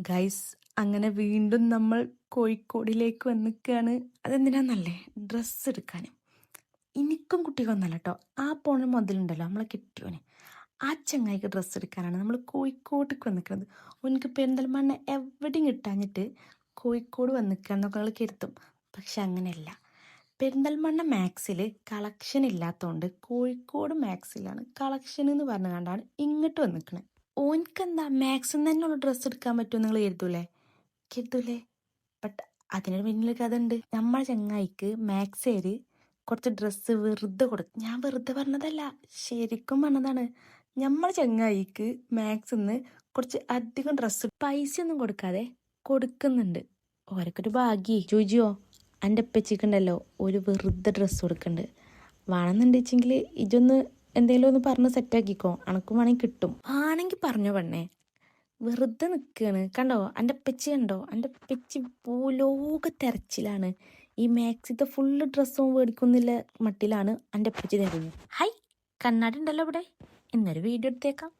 Guys, അങ്ങനെ വീണ്ടും നമ്മൾ കോഴിക്കോടിലേക്ക് വന്നിക്കുകയാണ്. അതെന്തിനാന്നല്ലേ, ഡ്രസ്സ് എടുക്കാനും. എനിക്കും കുട്ടികളൊന്നല്ല കേട്ടോ, ആ പോണ മുതലുണ്ടല്ലോ നമ്മളെ കെട്ടിയോന്, ആ ചങ്ങായിക്ക് ഡ്രസ്സ് എടുക്കാനാണ് നമ്മൾ കോഴിക്കോട്ടേക്ക് വന്നിക്കുന്നത്. ഓനിക്ക് പെരിന്തൽമണ്ണ എവിടെയും കിട്ടാഞ്ഞിട്ട് കോഴിക്കോട് വന്നിക്കുകയെന്നൊക്കെ നമ്മൾ കരുതും. പക്ഷെ അങ്ങനെയല്ല, പെരിന്തൽമണ്ണ മാക്സിൽ കളക്ഷൻ ഇല്ലാത്തതുകൊണ്ട് കോഴിക്കോട് മാക്സിലാണ് കളക്ഷൻ എന്ന് പറഞ്ഞു കണ്ടാണ് ഇങ്ങോട്ട് വന്നിക്കണേ. ഓൻക്കെന്താ മാക്സിൽ തന്നെയുള്ള ഡ്രസ്സ് എടുക്കാൻ പറ്റുമോ നിങ്ങൾ കരുതൂലേ. ബട്ട് അതിനൊരു പിന്നിൽ കഥ ഉണ്ട്. നമ്മളെ ചങ്ങായിക്ക് മാക്സേര് കുറച്ച് ഡ്രസ്സ് വെറുതെ കൊടുക്കും. ഞാൻ വെറുതെ പറഞ്ഞതല്ല, ശരിക്കും പറഞ്ഞതാണ്. നമ്മളെ ചങ്ങായിക്ക് മാക്സിന്ന് കുറച്ച് അധികം ഡ്രസ്സ് പൈസ ഒന്നും കൊടുക്കാതെ കൊടുക്കുന്നുണ്ട്. ഓരൊക്കൊരു ഭാഗ്യേ. ജോജിയോ, എൻ്റെ ഉപ്പച്ചിക്കുണ്ടല്ലോ ഒരു വെറുതെ ഡ്രസ്സ് കൊടുക്കുന്നുണ്ട്. വേണമെന്നുണ്ടെങ്കിൽ ഇതൊന്ന് എന്തെങ്കിലും ഒന്ന് പറഞ്ഞ് സെറ്റാക്കിക്കോ, അണക്കും വേണമെങ്കിൽ കിട്ടും. ആണെങ്കിൽ പറഞ്ഞോ പെണ്ണേ, വെറുതെ നിൽക്കുകയാണ്. കണ്ടോ എൻ്റെ പെച്ചി, കണ്ടോ എൻ്റെ പെച്ചി ഭൂലോക തെരച്ചിലാണ്. ഈ മാക്സിത്തെ ഫുള്ള് ഡ്രസ്സും മേടിക്കുന്നില്ല മട്ടിലാണ് എൻ്റെ പെച്ചി തരുന്നത്. ഹൈ, കണ്ണാടി ഉണ്ടല്ലോ ഇവിടെ, ഇന്നൊരു വീഡിയോ എടുത്തേക്കാം.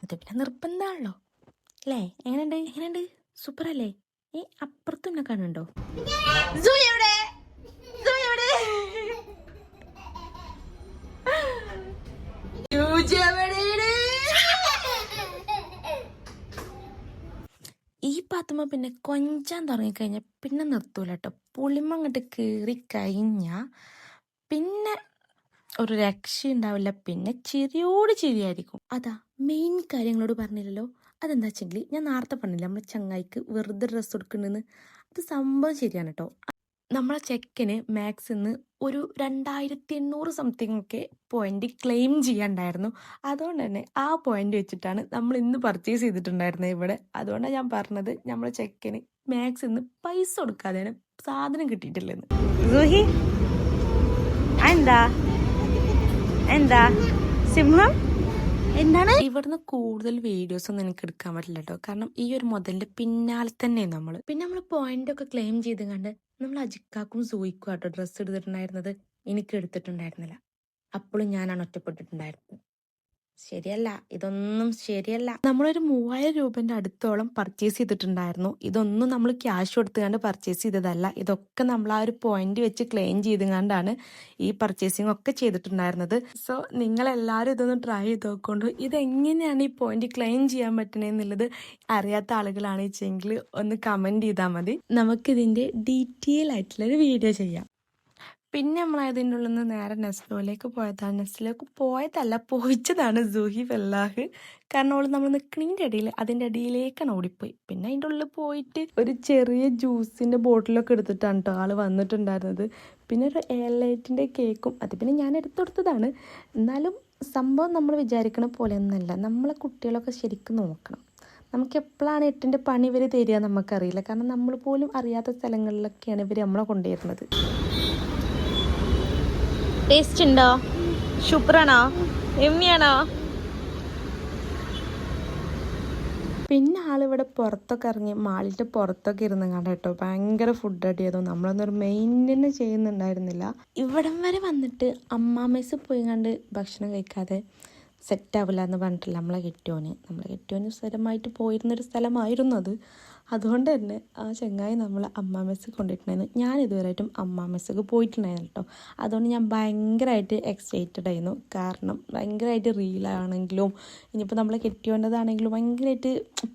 ഇത് പിന്നെ നിർബന്ധമാണല്ലോ അല്ലേ? എങ്ങനെയുണ്ട് സൂപ്പറല്ലേ? ഈ അപ്പുറത്തും എന്നെ കാണുന്നുണ്ടോ? ഈ പാത്തുമ്മ പിന്നെ കൊഞ്ചാൻ തുടങ്ങിക്കഴിഞ്ഞാൽ പിന്നെ നിർത്തൂല കേട്ടോ. പുളിമ അങ്ങോട്ട് കയറി കഴിഞ്ഞാൽ പിന്നെ ഒരു രക്ഷയുണ്ടാവില്ല. പിന്നെ ചിരിയോട് ചിരിയായിരിക്കും. അതാ മെയിൻ കാര്യങ്ങളോട് പറഞ്ഞില്ലല്ലോ. അതെന്താ വെച്ചെങ്കിൽ ഞാൻ നേരത്തെ പറഞ്ഞില്ല, നമ്മളെ ചങ്ങായിക്ക് വെറുതെ ഡ്രസ്സ് കൊടുക്കുന്നുണ്ടെന്ന്. അത് സംഭവം ശരിയാണ് കേട്ടോ. നമ്മളെ ചെക്കന് മാക്സിന്ന് ഒരു 2800 സംതിങ് ഒക്കെ പോയിന്റ് ക്ലെയിം ചെയ്യാണ്ടായിരുന്നു. അതുകൊണ്ട് തന്നെ ആ പോയിന്റ് വെച്ചിട്ടാണ് നമ്മൾ ഇന്ന് പർച്ചേസ് ചെയ്തിട്ടുണ്ടായിരുന്നത് ഇവിടെ. അതുകൊണ്ടാണ് ഞാൻ പറഞ്ഞത് നമ്മളെ ചെക്കന് മാക്സിന്ന് പൈസ കൊടുക്കാതെയാണ് സാധനം കിട്ടിയിട്ടില്ലെന്ന്. എന്താ സിംഹം എന്താണ്? ഇവിടുന്ന് കൂടുതൽ വീഡിയോസ് ഒന്നും എനിക്ക് എടുക്കാൻ പറ്റില്ല കേട്ടോ. കാരണം ഈ ഒരു മുതലിന്റെ പിന്നാലെ തന്നെ നമ്മൾ പോയിന്റ് ഒക്കെ ക്ലെയിം ചെയ്ത് കണ്ട് നമ്മൾ അജിക്കാക്കും സൂയിക്കും കേട്ടോ ഡ്രസ്സ് എടുത്തിട്ടുണ്ടായിരുന്നത്. എനിക്ക് എടുത്തിട്ടുണ്ടായിരുന്നില്ല. അപ്പോഴും ഞാനാണ് ഒറ്റപ്പെട്ടിട്ടുണ്ടായിരുന്നത്. ശരിയല്ല, ഇതൊന്നും ശരിയല്ല. നമ്മളൊരു 3000 രൂപന്റെ അടുത്തോളം പർച്ചേസ് ചെയ്തിട്ടുണ്ടായിരുന്നു. ഇതൊന്നും നമ്മൾ ക്യാഷ് കൊടുത്തുകൊണ്ട് പർച്ചേസ് ചെയ്തതല്ല. ഇതൊക്കെ നമ്മൾ ആ ഒരു പോയിന്റ് വെച്ച് ക്ലെയിം ചെയ്തുകൊണ്ടാണ് ഈ പർച്ചേസിങ് ഒക്കെ ചെയ്തിട്ടുണ്ടായിരുന്നത്. സോ നിങ്ങളെല്ലാവരും ഇതൊന്ന് ട്രൈ ചെയ്ത് നോക്കൊണ്ട് ഇതെങ്ങനെയാണ് ഈ പോയിന്റ് ക്ലെയിം ചെയ്യാൻ പറ്റണെന്നുള്ളത് അറിയാത്ത ആളുകളാണ് വെച്ചെങ്കിൽ ഒന്ന് കമന്റ് ചെയ്താൽ മതി. നമുക്കിതിന്റെ ഡീറ്റെയിൽ ആയിട്ടുള്ളൊരു വീഡിയോ ചെയ്യാം. പിന്നെ നമ്മൾ അതിൻ്റെ ഉള്ളിൽ നിന്ന് നേരെ നെസ്ലോയിലേക്ക് പോയതാണ്. നെസ്ലോയിലേക്ക് പോയതല്ല, പോയിച്ചതാണ് സൂഹി ഫല്ലാഹ്. കാരണം അവൾ നമ്മൾ നിൽക്കണതിൻ്റെ ഇടയിൽ അതിൻ്റെ അടിയിലേക്കാണ് ഓടിപ്പോയി. പിന്നെ അതിൻ്റെ ഉള്ളിൽ പോയിട്ട് ഒരു ചെറിയ ജ്യൂസിൻ്റെ ബോട്ടിലൊക്കെ എടുത്തിട്ടാണ് കേട്ടോ ആൾ വന്നിട്ടുണ്ടായിരുന്നത്. പിന്നെ ഒരു എയർലൈറ്റിൻ്റെ കേക്കും, അത് പിന്നെ ഞാൻ എടുത്തു കൊടുത്തതാണ്. എന്നാലും സംഭവം നമ്മൾ വിചാരിക്കണ പോലെ ഒന്നല്ല. നമ്മളെ കുട്ടികളൊക്കെ ശരിക്കും നോക്കണം. നമുക്ക് എപ്പോഴാണ് 8ന്റെ പണി ഇവർ തരിക നമുക്കറിയില്ല. കാരണം നമ്മൾ പോലും അറിയാത്ത സ്ഥലങ്ങളിലൊക്കെയാണ് ഇവർ നമ്മളെ കൊണ്ടുവരുന്നത്. ടേസ്റ്റ് ഉണ്ടോ? സൂപ്പറാണോ? എമ്മിയാണോ? പിന്നെ ആളിവിടെ പുറത്തൊക്കെ ഇറങ്ങി മാളിൻ്റെ പുറത്തൊക്കെ ഇരുന്ന് കണ്ട കേട്ടോ ഭയങ്കര ഫുഡ് അടിയതോ. നമ്മളൊന്നും ഒരു മെയിൻ്റെനൻസ് ചെയ്യുന്നുണ്ടായിരുന്നില്ല. ഇവിടം വരെ വന്നിട്ട് അമ്മാമേസ് പോയി കണ്ട് ഭക്ഷണം കഴിക്കാതെ സെറ്റാവില്ല എന്ന് പറഞ്ഞിട്ടില്ല നമ്മളെ കെട്ടിയോന് സ്ഥിരമായിട്ട് പോയിരുന്നൊരു സ്ഥലമായിരുന്നു അത്. അതുകൊണ്ട് തന്നെ ആ ചങ്ങായി നമ്മളെ അമ്മാമേസ് കൊണ്ടിട്ടുണ്ടായിരുന്നു. ഞാൻ ഇതുവരെയായിട്ടും അമ്മാമേസൊക്കെ പോയിട്ടുണ്ടായിരുന്നു കേട്ടോ. അതുകൊണ്ട് ഞാൻ ഭയങ്കരമായിട്ട് എക്സൈറ്റഡ് ആയിരുന്നു. കാരണം ഭയങ്കരമായിട്ട് റീലാണെങ്കിലും ഇനിയിപ്പോൾ നമ്മളെ കെട്ടിയോണ്ടതാണെങ്കിലും ഭയങ്കരമായിട്ട്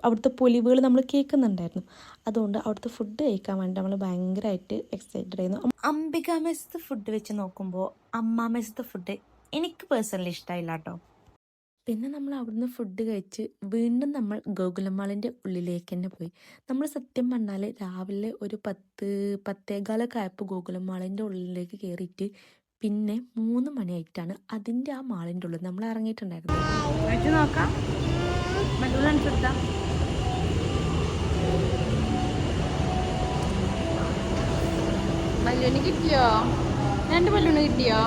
അവിടുത്തെ പൊലിവുകൾ നമ്മൾ കേൾക്കുന്നുണ്ടായിരുന്നു. അതുകൊണ്ട് അവിടുത്തെ ഫുഡ് കഴിക്കാൻ വേണ്ടി നമ്മൾ ഭയങ്കരമായിട്ട് എക്സൈറ്റഡ് ആയിരുന്നു. അംബിക മെസ്സത്തെ ഫുഡ് വെച്ച് നോക്കുമ്പോൾ അമ്മാമേസത്തെ ഫുഡ് എനിക്ക് പേഴ്സണലി ഇഷ്ടമായില്ല കേട്ടോ. പിന്നെ നമ്മൾ അവിടുന്ന് ഫുഡ് കഴിച്ച് വീണ്ടും നമ്മൾ ഗോകുലമാളിൻ്റെ ഉള്ളിലേക്ക് തന്നെ പോയി. നമ്മൾ സത്യം പറഞ്ഞാൽ രാവിലെ ഒരു 10-10:15 ആയപ്പോൾ ഗോകുലമാളിൻ്റെ ഉള്ളിലേക്ക് കയറിയിട്ട് പിന്നെ 3 മണിയായിട്ടാണ് അതിൻ്റെ ആ മാളിൻ്റെ ഉള്ളിൽ നമ്മൾ ഇറങ്ങിയിട്ടുണ്ടായിരുന്നത്. നോക്കാം ബലൂണ് കിട്ടിയോ? 2 ബലൂണ് കിട്ടിയോ?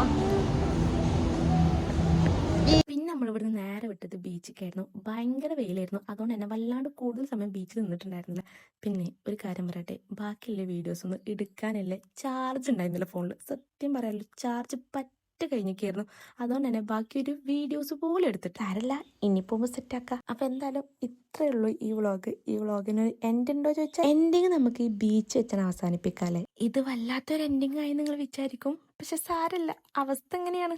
പിന്നെ നമ്മൾ ഇവിടുന്ന് നേരെ വിട്ടത് ബീച്ചിലേക്കായിരുന്നു. ഭയങ്കര വെയിലായിരുന്നു. അതുകൊണ്ട് തന്നെ വല്ലാണ്ട് കൂടുതൽ സമയം ബീച്ചിൽ നിന്നിട്ടുണ്ടായിരുന്നില്ല. പിന്നെ ഒരു കാര്യം പറയട്ടെ, ബാക്കിയുള്ള വീഡിയോസ് ഒന്നും എടുക്കാനല്ലേ ചാർജ് ഉണ്ടായിരുന്നില്ല ഫോണിൽ. സത്യം പറയാമല്ലോ, ചാർജ് സെറ്റ് കഴിഞ്ഞിരിക്കുന്നു. അതുകൊണ്ട് തന്നെ ബാക്കി ഒരു വീഡിയോസ് പോലും എടുത്തിട്ട് ആരല്ല ഇനി പോകുമ്പോൾ സെറ്റാക്കാം. അപ്പം എന്തായാലും ഇത്രയേ ഉള്ളൂ ഈ വ്ളോഗ്. ഈ വ്ളോഗിന് എൻഡ് ഉണ്ടോ ചോദിച്ചാൽ എൻഡിങ് നമുക്ക് ഈ ബീച്ച് വെച്ചാൽ അവസാനിപ്പിക്കാല്ലേ. ഇത് വല്ലാത്തൊരു എൻഡിങ് ആയി നിങ്ങൾ വിചാരിക്കും, പക്ഷെ സാരല്ല, അവസ്ഥ എങ്ങനെയാണ്.